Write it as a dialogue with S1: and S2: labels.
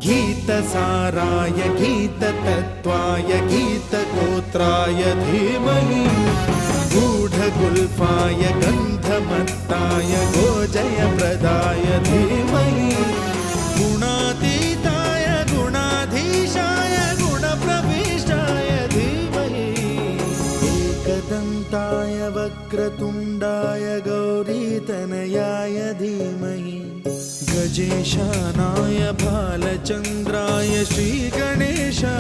S1: गीतसाराय गीततत्त्वाय गीतगोत्राय धीमहि गूढगुल्फाय गन्धमत्ताय गोजयप्रदाय धीमहि गुणातीताय गुणाधीशाय गुणप्रविष्टाय धीमहि एकदन्ताय वक्रतुण्डाय गौरीतनयाय धीमहि गजेशानाय भालचन्द्राय श्रीगणेशाय